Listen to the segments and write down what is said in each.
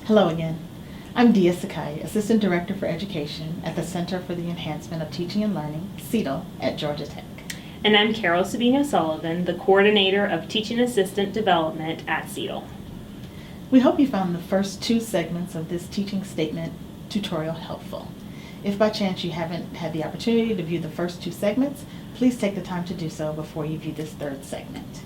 Hello again. I'm Dia Sakai, Assistant Director for Education at the Center for the Enhancement of Teaching and Learning, CETL, at Georgia Tech. And I'm Carol Sabino-Sullivan, the Coordinator of Teaching Assistant Development at CETL. We hope you found the first two segments of this teaching statement tutorial helpful. If by chance you haven't had the opportunity to view the first two segments, please take the time to do so before you view this third segment.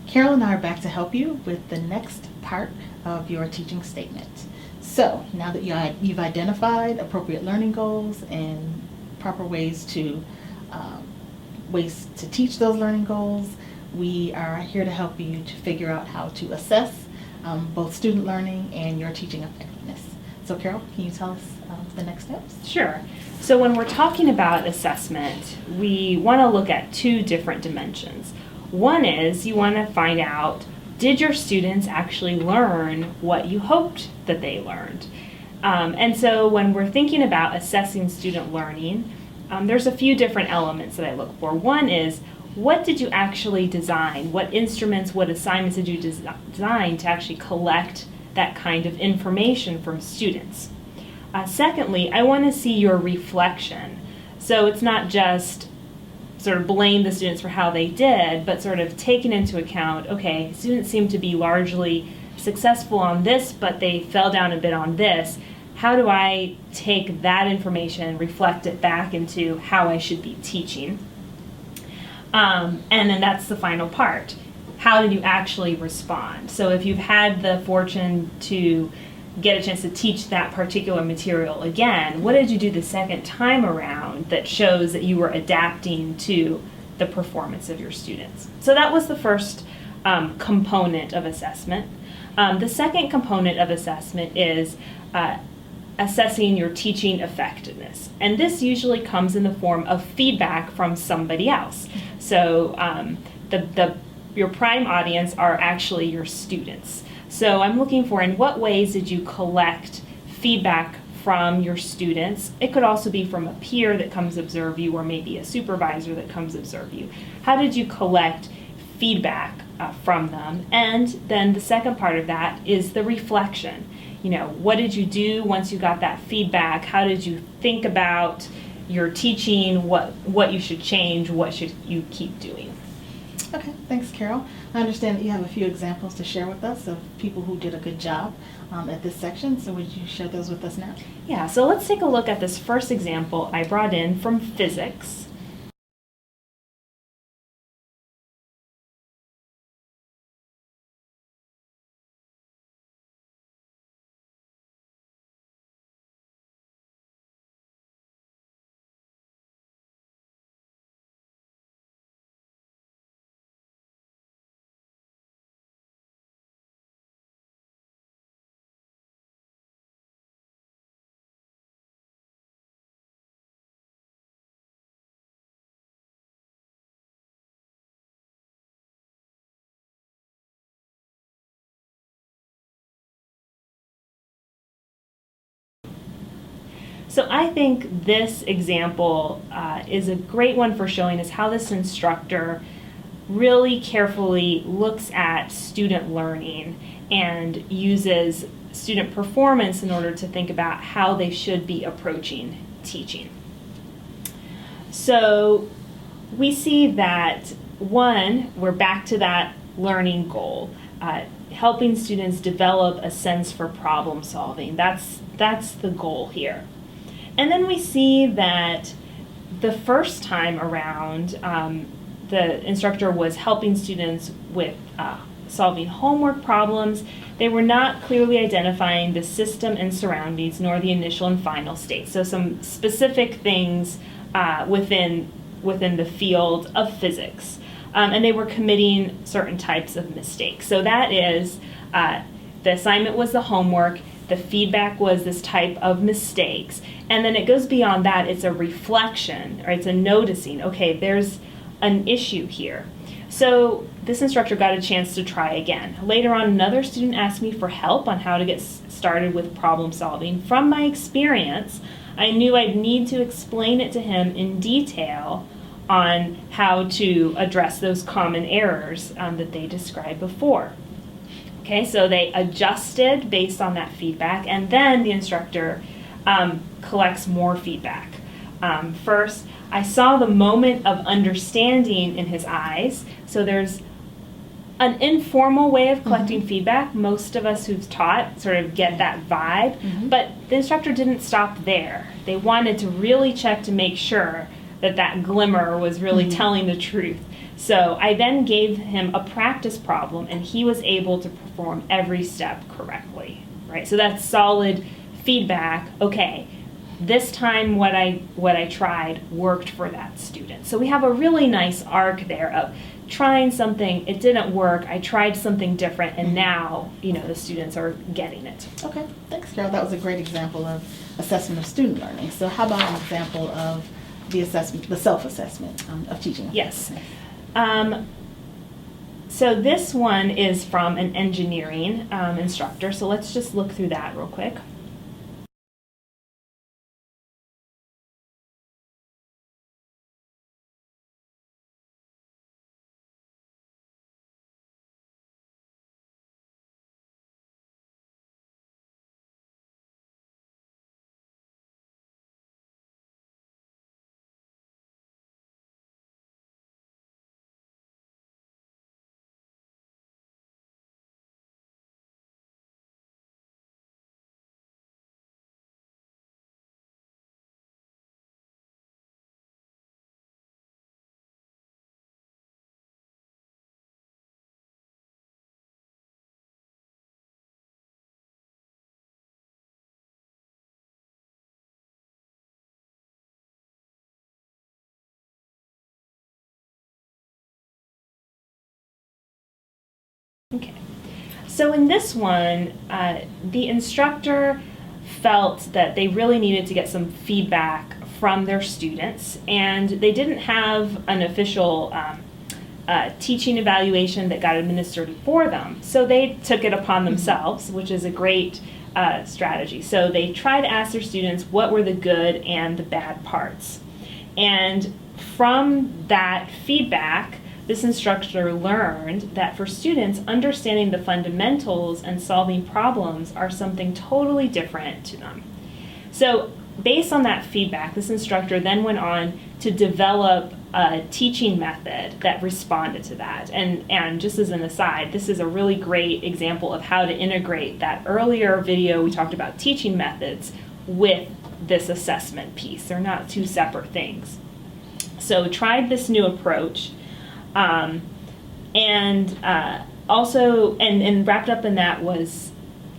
Carol and I are back to help you with the next part of your teaching statement. So now that you've identified appropriate learning goals and proper ways to teach those learning goals, we are here to help you to figure out how to assess both student learning and your teaching effectiveness. So Carol, can you tell us the next steps? Sure. So when we're talking about assessment, we want to look at two different dimensions. One is you want to find out, did your students actually learn what you hoped that they learned? And so when we're thinking about assessing student learning, there's a few different elements that I look for. One is, what did you actually design? What instruments, what assignments did you design to actually collect that kind of information from students? Secondly, I want to see your reflection. So it's not just sort of blame the students for how they did, but sort of taking into account, okay, students seem to be largely successful on this, but they fell down a bit on this. How do I take that information, reflect it back into how I should be teaching? And then that's the final part. How did you actually respond? So if you've had the fortune to get a chance to teach that particular material again, what did you do the second time around that shows that you were adapting to the performance of your students? So that was the first component of assessment. The second component of assessment is assessing your teaching effectiveness. And this usually comes in the form of feedback from somebody else. So your prime audience are actually your students. So I'm looking for, in what ways did you collect feedback from your students? It could also be from a peer that comes observe you, or maybe a supervisor that comes observe you. How did you collect feedback from them? And then the second part of that is the reflection. You know, what did you do once you got that feedback? How did you think about your teaching? What you should change? What should you keep doing? Okay, thanks, Carol. I understand that you have a few examples to share with us of people who did a good job at this section, so would you share those with us now? Yeah, so let's take a look at this first example I brought in from physics. So I think this example is a great one for showing us how this instructor really carefully looks at student learning and uses student performance in order to think about how they should be approaching teaching. So we see that, one, we're back to that learning goal, helping students develop a sense for problem solving. That's the goal here. And then we see that the first time around, the instructor was helping students with solving homework problems. They were not clearly identifying the system and surroundings, nor the initial and final state. So some specific things within the field of physics. And they were committing certain types of mistakes. So that is, the assignment was the homework, the feedback was this type of mistakes, and then it goes beyond that. It's a reflection, or it's a noticing, okay, there's an issue here. So this instructor got a chance to try again. Later on, another student asked me for help on how to get started with problem solving. From my experience, I knew I'd need to explain it to him in detail on how to address those common errors that they described before. Okay, so they adjusted based on that feedback, and then the instructor collects more feedback. First, I saw the moment of understanding in his eyes. So there's an informal way of collecting feedback. Most of us who've taught sort of get that vibe, but the instructor didn't stop there. They wanted to really check to make sure that that glimmer was really telling the truth. So I then gave him a practice problem, and he was able to perform every step correctly, right? So that's solid feedback. Okay, this time what I tried worked for that student. So we have a really nice arc there of trying something, it didn't work, I tried something different, and now, the students are getting it. Okay, thanks, Carol. That was a great example of assessment of student learning. So how about an example of the self-assessment of teaching? Yes. So this one is from an engineering instructor. So let's just look through that real quick. Okay. So in this one, the instructor felt that they really needed to get some feedback from their students, and they didn't have an official teaching evaluation that got administered for them. So they took it upon themselves, which is a great strategy. So they tried to ask their students what were the good and the bad parts. And from that feedback, this instructor learned that for students, understanding the fundamentals and solving problems are something totally different to them. So based on that feedback, this instructor then went on to develop a teaching method that responded to that. And just as an aside, this is a really great example of how to integrate that earlier video we talked about teaching methods with this assessment piece. They're not two separate things. So tried this new approach. Also wrapped up in that was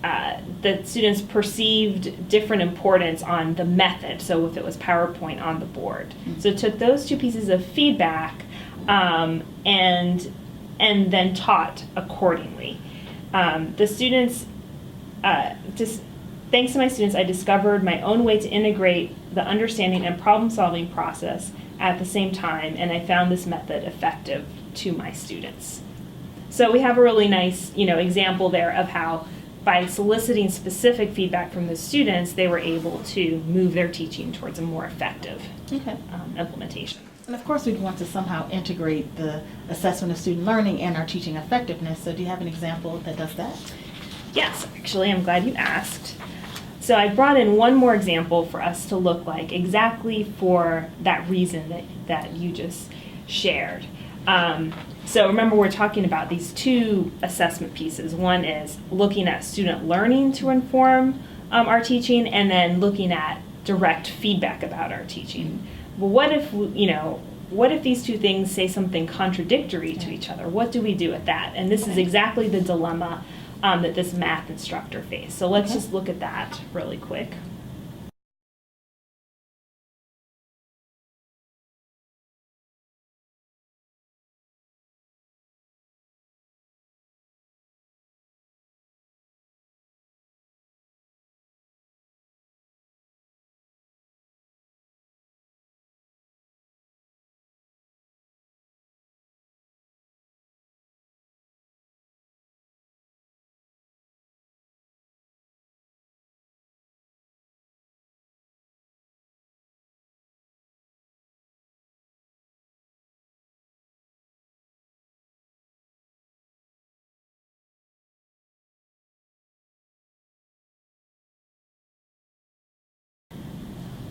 the students perceived different importance on the method. So if it was PowerPoint on the board, so took those two pieces of feedback and then taught accordingly. The students just. Thanks to my students, I discovered my own way to integrate the understanding and problem-solving process at the same time, and I found this method effective to my students. So we have a really nice, example there of how by soliciting specific feedback from the students, they were able to move their teaching towards a more effective implementation. And of course, we'd want to somehow integrate the assessment of student learning and our teaching effectiveness. So do you have an example that does that? Yes, actually, I'm glad you asked. So I brought in one more example for us to look like exactly for that reason that you just shared. So remember, we're talking about these two assessment pieces. One is looking at student learning to inform our teaching, and then looking at direct feedback about our teaching. Well, what if these two things say something contradictory to each other? What do we do with that? And this is exactly the dilemma that this math instructor faced. So let's just look at that really quick.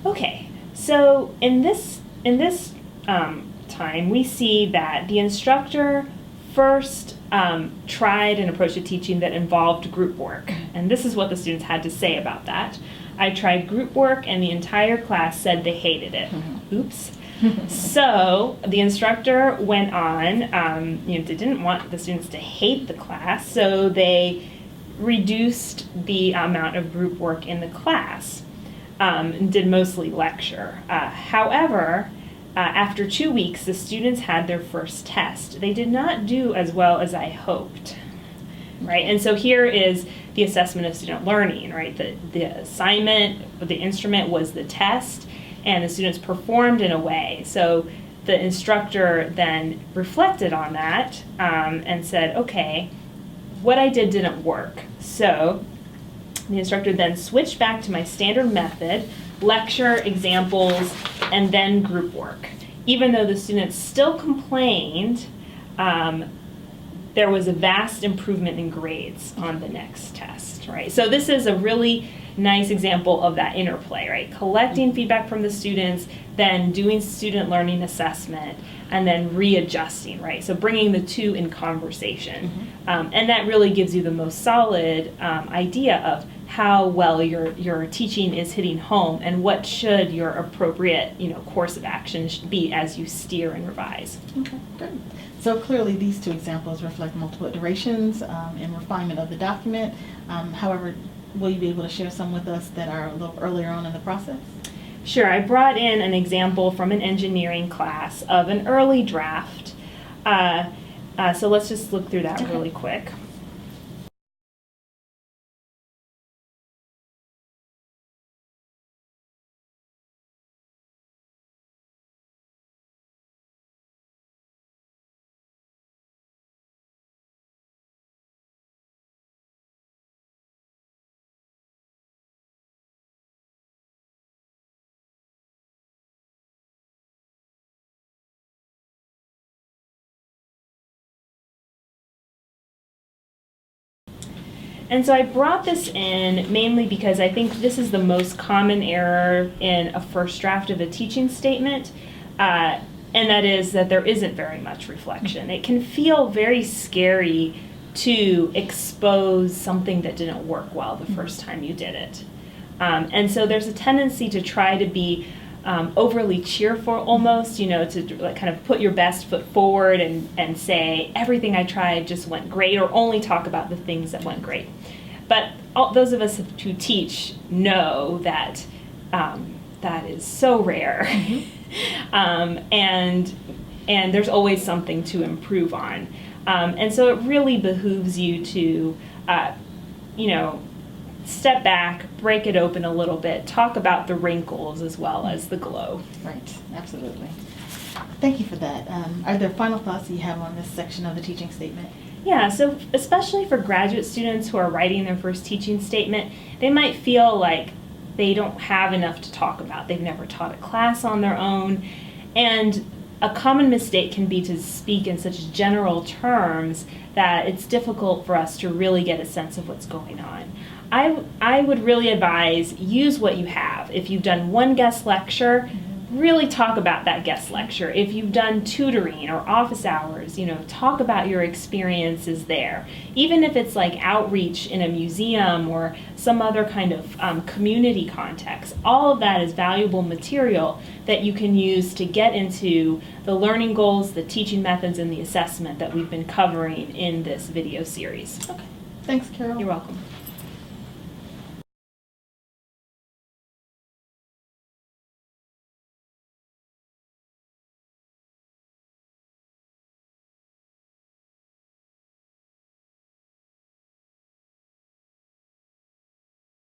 Okay, so in this time, we see that the instructor first tried an approach to teaching that involved group work, and this is what the students had to say about that. I tried group work, and the entire class said they hated it. Oops. So the instructor went on, they didn't want the students to hate the class, so they reduced the amount of group work in the class and did mostly lecture. However, after 2 weeks, the students had their first test. They did not do as well as I hoped, right? And so here is the assessment of student learning, right? The assignment, the instrument was the test, and the students performed in a way. So the instructor then reflected on that and said, okay, what I did didn't work. So the instructor then switched back to my standard method, lecture, examples, and then group work. Even though the students still complained, there was a vast improvement in grades on the next test, right? So this is a really nice example of that interplay, right? Collecting feedback from the students, then doing student learning assessment, and then readjusting, right? So bringing the two in conversation. And that really gives you the most solid idea of how well your teaching is hitting home and what should your appropriate course of action be as you steer and revise. Okay, good. So clearly these two examples reflect multiple iterations and refinement of the document. However, will you be able to share some with us that are a little earlier on in the process? Sure. I brought in an example from an engineering class of an early draft. So let's just look through that really quick. And so I brought this in mainly because I think this is the most common error in a first draft of a teaching statement, and that is that there isn't very much reflection. It can feel very scary to expose something that didn't work well the first time you did it. And so there's a tendency to try to be overly cheerful almost, to kind of put your best foot forward and say, everything I tried just went great, or only talk about the things that went great. But those of us who teach know that that is so rare. And there's always something to improve on. And so it really behooves you to, step back, break it open a little bit, talk about the wrinkles as well as the glow. Right, absolutely. Thank you for that. Are there final thoughts that you have on this section of the teaching statement? Yeah, so especially for graduate students who are writing their first teaching statement, they might feel like they don't have enough to talk about. They've never taught a class on their own. And a common mistake can be to speak in such general terms that it's difficult for us to really get a sense of what's going on. I would really advise use what you have. If you've done one guest lecture, really talk about that guest lecture. If you've done tutoring or office hours, talk about your experiences there. Even if it's like outreach in a museum or some other kind of community context, all of that is valuable material that you can use to get into the learning goals, the teaching methods, and the assessment that we've been covering in this video series. Okay. Thanks, Carol. You're welcome.